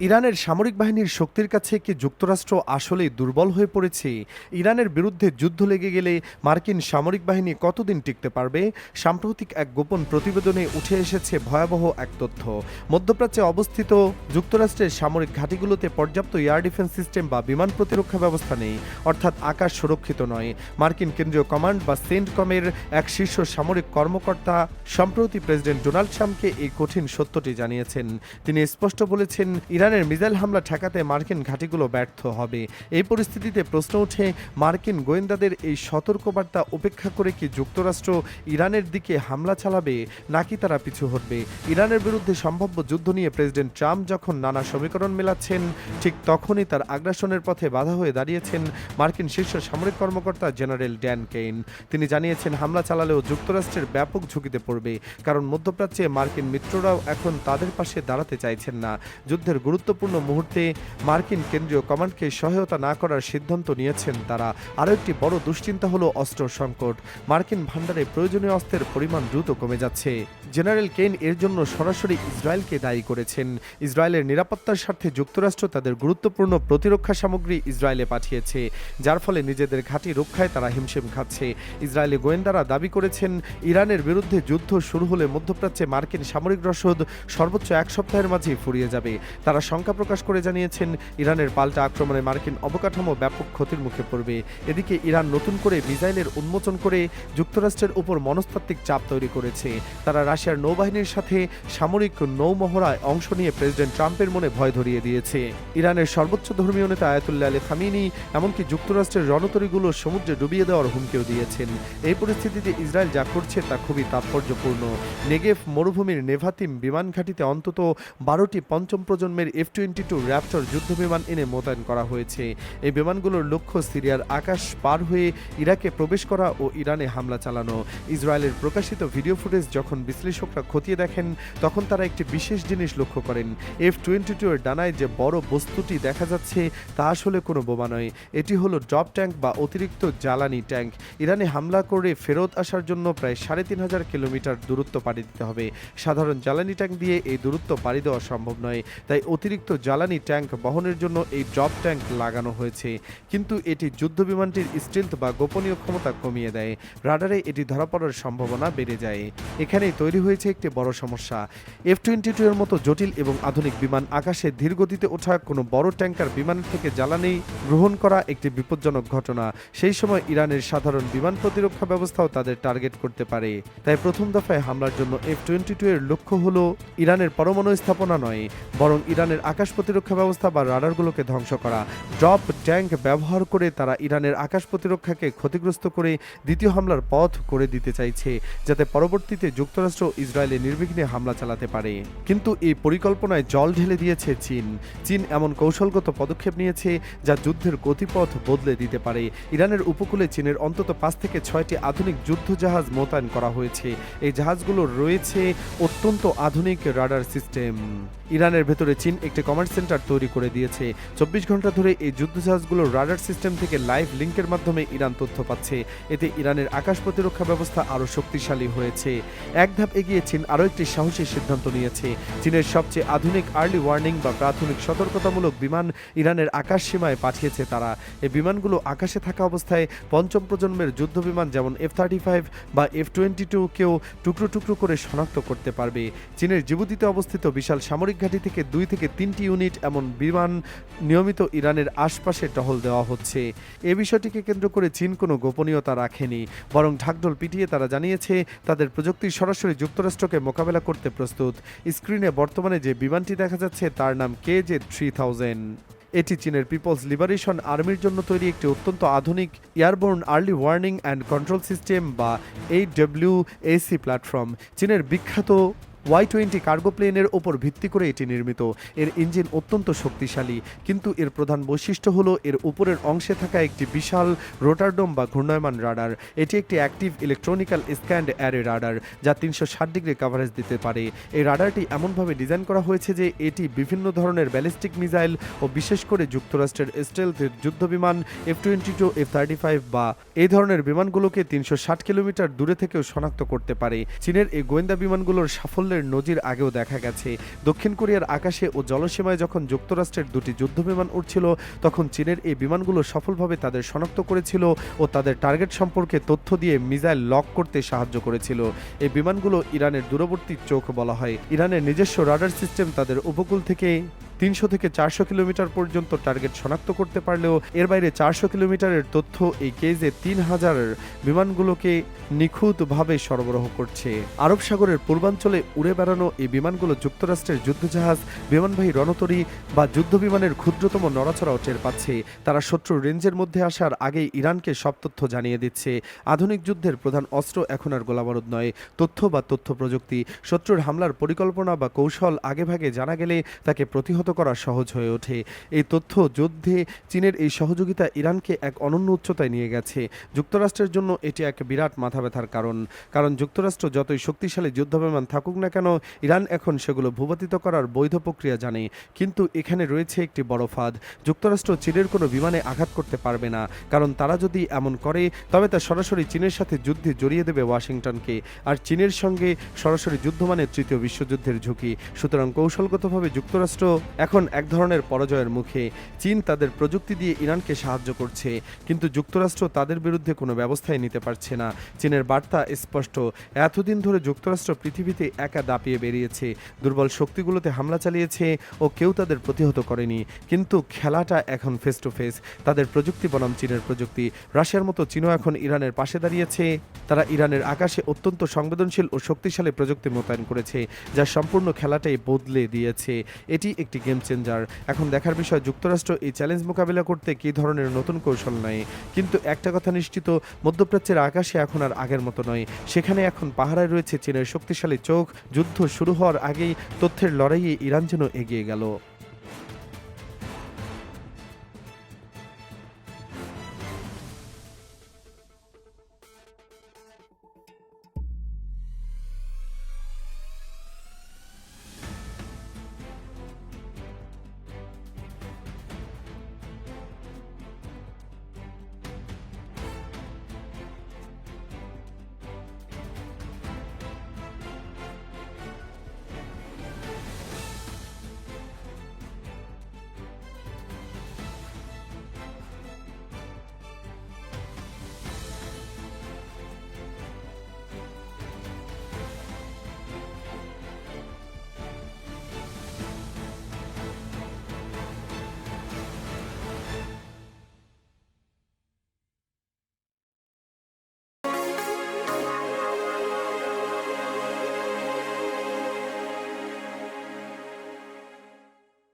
ইরানের সামরিক বাহিনীর শক্তির কাছে কি যুক্তরাষ্ট্র আসলেই দুর্বল হয়ে পড়েছে? ইরানের বিরুদ্ধে যুদ্ধ লেগে গেলে মার্কিন সামরিক বাহিনী কতদিন টিকতে পারবে? সাম্প্রতিক এক গোপন প্রতিবেদনে উঠে এসেছে ভয়াবহ এক তথ্য। মধ্যপ্রাচ্যে অবস্থিত যুক্তরাষ্ট্রের সামরিক ঘাঁটিগুলোতে পর্যাপ্ত এয়ার ডিফেন্স সিস্টেম বা বিমান প্রতিরক্ষা ব্যবস্থা নেই, অর্থাৎ আকাশ সুরক্ষিত নয়। মার্কিন কেন্দ্রীয় কমান্ড বা সেন্টকমের এক শীর্ষ সামরিক কর্মকর্তা সম্প্রতি প্রেসিডেন্ট ডোনাল্ড ট্রাম্পকে এই কঠিন সত্যটি জানিয়েছেন। তিনি স্পষ্ট বলেছেন, ইরানের মিসাইল হামলা ঠেকাতে মার্কিন ঘাঁটিগুলো ব্যর্থ হবে। এই পরিস্থিতিতে প্রশ্ন ওঠে, মার্কিন গোয়েন্দাদের এই সতর্কবার্তা উপেক্ষা করে কি যুক্তরাষ্ট্র ইরানের দিকে হামলা চালাবে, নাকি তারা পিছু হটবে? ইরানের বিরুদ্ধে সম্ভাব্য যুদ্ধ নিয়ে প্রেসিডেন্ট ট্রাম্প যখন নানা সমীকরণ মেলাচ্ছেন, ঠিক তখনই তার আগ্রাসনের পথে বাধা হয়ে দাঁড়িয়েছেন মার্কিন শীর্ষ সামরিক কর্মকর্তা জেনারেল ড্যান কেইন। তিনি জানিয়েছেন, হামলা চালালেও যুক্তরাষ্ট্রের ব্যাপক ঝুঁকিতে পড়বে, কারণ মধ্যপ্রাচ্যে মার্কিন মিত্ররাও এখন তাদের পাশে দাঁড়াতে চাইছেন না। যুদ্ধের গুরুত্বপূর্ণ মুহূর্তে মার্কিন কেন্দ্রীয় কমান্ডকে সহায়তা না করার সিদ্ধান্ত নিয়েছেন তারা। আরও একটি বড় দুশ্চিন্তা হলো অস্ত্র সংকট। মার্কিন ভান্ডারে প্রয়োজনীয় অস্ত্রের পরিমাণ দ্রুত কমে যাচ্ছে। জেনারেল কেইন এর জন্য সরাসরি ইসরায়েলকে দায়ী করেছেন। ইসরায়েলের নিরাপত্তার স্বার্থে যুক্তরাষ্ট্র তাদের গুরুত্বপূর্ণ প্রতিরক্ষা সামগ্রী ইসরায়েলে পাঠিয়েছে, যার ফলে নিজেদের ঘাঁটি রক্ষায় তারা হিমশিম খাচ্ছে। ইসরায়েলি গোয়েন্দারা দাবি করেছেন, ইরানের বিরুদ্ধে যুদ্ধ শুরু হলে মধ্যপ্রাচ্যে মার্কিন সামরিক রসদ সর্বোচ্চ এক সপ্তাহের মাঝেই ফুরিয়ে যাবে। তারা শঙ্কা প্রকাশ করে জানিয়েছেন, ইরানের পাল্টা আক্রমণে মার্কিন অবকাঠামো ব্যাপক ক্ষতির মুখে পড়বে। এদিকে ইরান নতুন করে মিসাইলের উন্মোচন করে যুক্তরাষ্ট্রের উপর মনস্তাত্ত্বিক চাপ তৈরি করেছে। তারা রাশিয়ার নৌবাহিনীর সাথে সামরিক নৌমহড়ায় অংশ নিয়ে প্রেসিডেন্ট ট্রাম্পের মনে ভয় ধরিয়ে দিয়েছে। ইরানের সর্বোচ্চ ধর্মীয় নেতা আয়াতুল্লাহ আলী খামেনি এমনকি যুক্তরাষ্ট্রের রণতরীগুলো সমুদ্রে ডুবিয়ে দেওয়ার হুমকিও দিয়েছেন। এই পরিস্থিতিতে ইসরায়েল যা করছে তা খুবই তাৎপর্যপূর্ণ। নেগেভ মরুভূমির নেভাতিম বিমান ঘাঁটিতে অন্তত 12টি পঞ্চম প্রজন্মের F-22 র্যাপটর যুদ্ধবিমান এনে মোতায়েন করা হয়েছে। এই বিমানগুলোর লক্ষ্য সিরিয়ার আকাশ পার হয়ে ইরাকে প্রবেশ করা ও ইরানে হামলা চালানো। ইসরায়েলের প্রকাশিত ভিডিও ফুটেজ যখন বিশ্লেষকরা খতিয়ে দেখেন, তখন তারা একটি বিশেষ জিনিস লক্ষ্য করেন। F-22 এর ডানায় যে বড় বস্তুটি দেখা যাচ্ছে তা আসলে কোনো বোমা নয়, এটি হলো ড্রপ ট্যাঙ্ক বা অতিরিক্ত জ্বালানি ট্যাঙ্ক। ইরানে হামলা করে ফেরত আসার জন্য প্রায় 3500 কিলোমিটার দূরত্ব পাড়ি দিতে হবে। সাধারণ জ্বালানি ট্যাঙ্ক দিয়ে এই দূরত্ব পাড়ি দেওয়া সম্ভব নয়, তাই অতিরিক্ত জ্বালানি ট্যাঙ্ক বহনের জন্য এই ড্রপ ট্যাঙ্ক লাগানো হয়েছে। কিন্তু এটি যুদ্ধবিমানটির স্ট্রেংথ বা গোপনীয় ক্ষমতা কমিয়ে দেয়। রাডারে এটি ধরা পড়ার সম্ভাবনা বেড়ে যায়। এখানেই তৈরি হয়েছে একটি বড় সমস্যা। F-22 এর মতো জটিল এবং আধুনিক বিমান আকাশে ধীরগতিতে ওঠা কোনো বড় ট্যাঙ্কার বিমান থেকে জ্বালানি গ্রহণ করা একটি বিপজ্জনক ঘটনা। সেই সময় ইরানের সাধারণ বিমান প্রতিরক্ষা ব্যবস্থাও তাদের টার্গেট করতে পারে। তাই প্রথম দফায় হামলার জন্য F-22 এর লক্ষ্য হলো ইরানের পরমাণু স্থাপনা নয়, বরং ইরানের আকাশ প্রতিরক্ষা ব্যবস্থা বা রাডারগুলোকে ধ্বংস করা। ড্রপ ট্যাঙ্ক ব্যবহার করে তারা ইরানের আকাশ প্রতিরক্ষাকে ক্ষতিগ্রস্ত করে দ্বিতীয় হামলার পথ করে দিতে চাইছে, যাতে পরবর্তীতে যুক্তরাষ্ট্র ইসরায়েলে নির্বিঘ্নে হামলা চালাতে পারে। কিন্তু এই পরিকল্পনায় জল ঢেলে দিয়েছে চীন। চীন এমন কৌশলগত পদক্ষেপ নিয়েছে যা যুদ্ধের গতিপথ বদলে দিতে পারে। ইরানের উপকূলে চীনের অন্তত 5 থেকে 6টি আধুনিক যুদ্ধ জাহাজ মোতায়েন করা হয়েছে। এই জাহাজগুলো রয়েছে অত্যন্ত আধুনিক রাডার সিস্টেম। ইরানের ভেতরে চীন একটি কমান্ড সেন্টার তৈরি করে দিয়েছে। 24 ঘন্টা ধরে এই যুদ্ধজাহাজগুলোর রাডার সিস্টেম থেকে লাইভ লিঙ্কের মাধ্যমে ইরান তথ্য পাচ্ছে। এতে ইরানের আকাশ প্রতিরক্ষা ব্যবস্থা আরও শক্তিশালী হয়েছে। এক ধাপ এগিয়ে চীন আরও একটি সাহসী সিদ্ধান্ত নিয়েছে। চীনের সবচেয়ে আধুনিক আর্লি ওয়ার্নিং বা প্রাথমিক সতর্কতামূলক বিমান ইরানের আকাশ সীমায় পাঠিয়েছে তারা। এই বিমানগুলো আকাশে থাকা অবস্থায় পঞ্চম প্রজন্মের যুদ্ধবিমান যেমন F-35 বা F-22 কেও টুকরো টুকরো করে শনাক্ত করতে পারবে। চীনের জিবুতিতে অবস্থিত বিশাল সামরিক ঘাঁটি থেকে 2 থেকে 3টি ইউনিট এমন বিমান নিয়মিত ইরানের আশপাশে টহল দেওয়া হচ্ছে। এ বিষয়টিকে কেন্দ্র করে চীন কোনো গোপনীয়তা রাখেনি, বরং ঢাকঢোল পিটিয়ে তারা জানিয়েছে তাদের প্রযুক্তি সরাসরি যুক্তরাষ্ট্রকে মোকাবেলা করতে প্রস্তুত। স্ক্রিনে বর্তমানে যে বিমানটি দেখা যাচ্ছে তার নাম KJ-3000। এটি চীনের পিপলস লিবারেশন আর্মির জন্য তৈরি একটি অত্যন্ত আধুনিক airborne early warning and control system বা AWAC প্ল্যাটফর্ম। চীনের বিখ্যাত Y-20 কার্গো প্লেনের ওপর ভিত্তি করে এটি নির্মিত। এর ইঞ্জিন অত্যন্ত শক্তিশালী, কিন্তু এর প্রধান বৈশিষ্ট্য হলো এর উপরের অংশে থাকা একটি বিশাল রোটারডোম বা ঘূর্ণায়মান রাডার। এটি একটি active electronical scanned array radar, যা 360 ডিগ্রি কভারেজ দিতে পারে। এই রাডারটি এমনভাবে ডিজাইন করা হয়েছে যে এটি বিভিন্ন ধরনের ব্যালিস্টিক মিসাইল ও বিশেষ করে যুক্তরাষ্ট্রের স্টেলথ যুদ্ধবিমান F-22, F-35 বা এই ধরনের বিমানগুলোকে 360 কিলোমিটার দূরে থেকেও শনাক্ত করতে পারে। চীনের এই গোয়েন্দা বিমানগুলোর সাফল্যের কৌশলের নজির আগেও দেখা গেছে। দক্ষিণ কোরিয়ার আকাশে ও জলসীমায় যখন যুক্তরাষ্ট্রের দুটি যুদ্ধবিমান উড়ছিল, তখন চীনের এই বিমানগুলো সফলভাবে তাদের শনাক্ত করেছিল ও তাদের টার্গেট সম্পর্কে তথ্য দিয়ে মিসাইল লক করতে সাহায্য করেছিল। এই বিমানগুলো ইরানের দূরবর্তী চোখ বলা হয়। ইরানের নিজস্ব রাডার সিস্টেম তাদের উপকূল থেকে 300 থেকে 400 কিলোমিটার পর্যন্ত টার্গেট শনাক্ত করতে পারলেও এর বাইরে 400 কিলোমিটারের তথ্য এই কেজে 3000 বিমানগুলোকে নিখুঁতভাবে সরবরাহ করছে। আরব সাগরের পূর্বাঞ্চলে উড়ে বেড়ানো এই বিমানগুলো যুক্তরাষ্ট্রের যুদ্ধজাহাজ, বিমানবাহী রণতরী বা যুদ্ধবিমানের ক্ষুদ্রতম নড়াচড়াও টের পাচ্ছে। তারা শত্রুর রেঞ্জের মধ্যে আসার আগেই ইরানকে সব তথ্য জানিয়ে দিচ্ছে। আধুনিক যুদ্ধের প্রধান অস্ত্র এখন আর গোলাবারুদ নয়, তথ্য বা তথ্য প্রযুক্তি। শত্রুর হামলার পরিকল্পনা বা কৌশল আগেভাগে জানা গেলে তাকে প্রতিহত করা সহজ হয়ে ওঠে। এই তথ্য যুদ্ধে চীনের এই সহযোগিতা ইরানকে এক অনন্য উচ্চতায় নিয়ে গেছে। যুক্তরাষ্ট্রের জন্য এটি এক বিরাট মাথা ব্যথার কারণ যুক্তরাষ্ট্র যতই শক্তিশালী যুদ্ধবিমান থাকুক না কেন, ইরান এখন সেগুলো ভূপাতিত করার বৈধ প্রক্রিয়া জানে। কিন্তু এখানে রয়েছে একটি বড় ফাঁদ। যুক্তরাষ্ট্র চীনের কোনো বিমানে আঘাত করতে পারবে না, কারণ তারা যদি এমন করে তবে তা সরাসরি চীনের সাথে যুদ্ধে জড়িয়ে দেবে ওয়াশিংটনকে। আর চীনের সঙ্গে সরাসরি যুদ্ধ মানে তৃতীয় বিশ্বযুদ্ধের ঝুঁকি। সুতরাং কৌশলগতভাবে যুক্তরাষ্ট্র এখন এক ধরনের পরাজয়ের মুখে। চীন তাদের প্রযুক্তি দিয়ে ইরানকে সাহায্য করছে, কিন্তু যুক্তরাষ্ট্র তাদের বিরুদ্ধে কোনো ব্যবস্থাই নিতে পারছে না। চীনের বার্তা স্পষ্ট, এতদিন ধরে যুক্তরাষ্ট্র পৃথিবীতে একা দাপিয়ে বেরিয়েছে, দুর্বল শক্তিগুলোতে হামলা চালিয়েছে ও কেউ তাদের প্রতিহত করেনি। কিন্তু খেলাটা এখন ফেস টু ফেস। তাদের প্রযুক্তি বনাম চীনের প্রযুক্তি। রাশিয়ার মতো চীনও এখন ইরানের পাশে দাঁড়িয়েছে। তারা ইরানের আকাশে অত্যন্ত সংবেদনশীল ও শক্তিশালী প্রযুক্তি মোতায়েন করেছে, যা সম্পূর্ণ খেলাটাই বদলে দিয়েছে। এটি একটি গেম চেঞ্জার। এখন দেখার বিষয় যুক্তরাষ্ট্র এই চ্যালেঞ্জ মোকাবিলা করতে কী ধরনের নতুন কৌশল নেয়। কিন্তু একটা কথা নিশ্চিত, মধ্যপ্রাচ্যের আকাশে এখন আর আগের মতো নয়। সেখানে এখন পাহারায় রয়েছে চীনের শক্তিশালী চোখ। যুদ্ধ শুরু হওয়ার আগেই তথ্যের লড়াইয়ে ইরান যেন এগিয়ে গেল।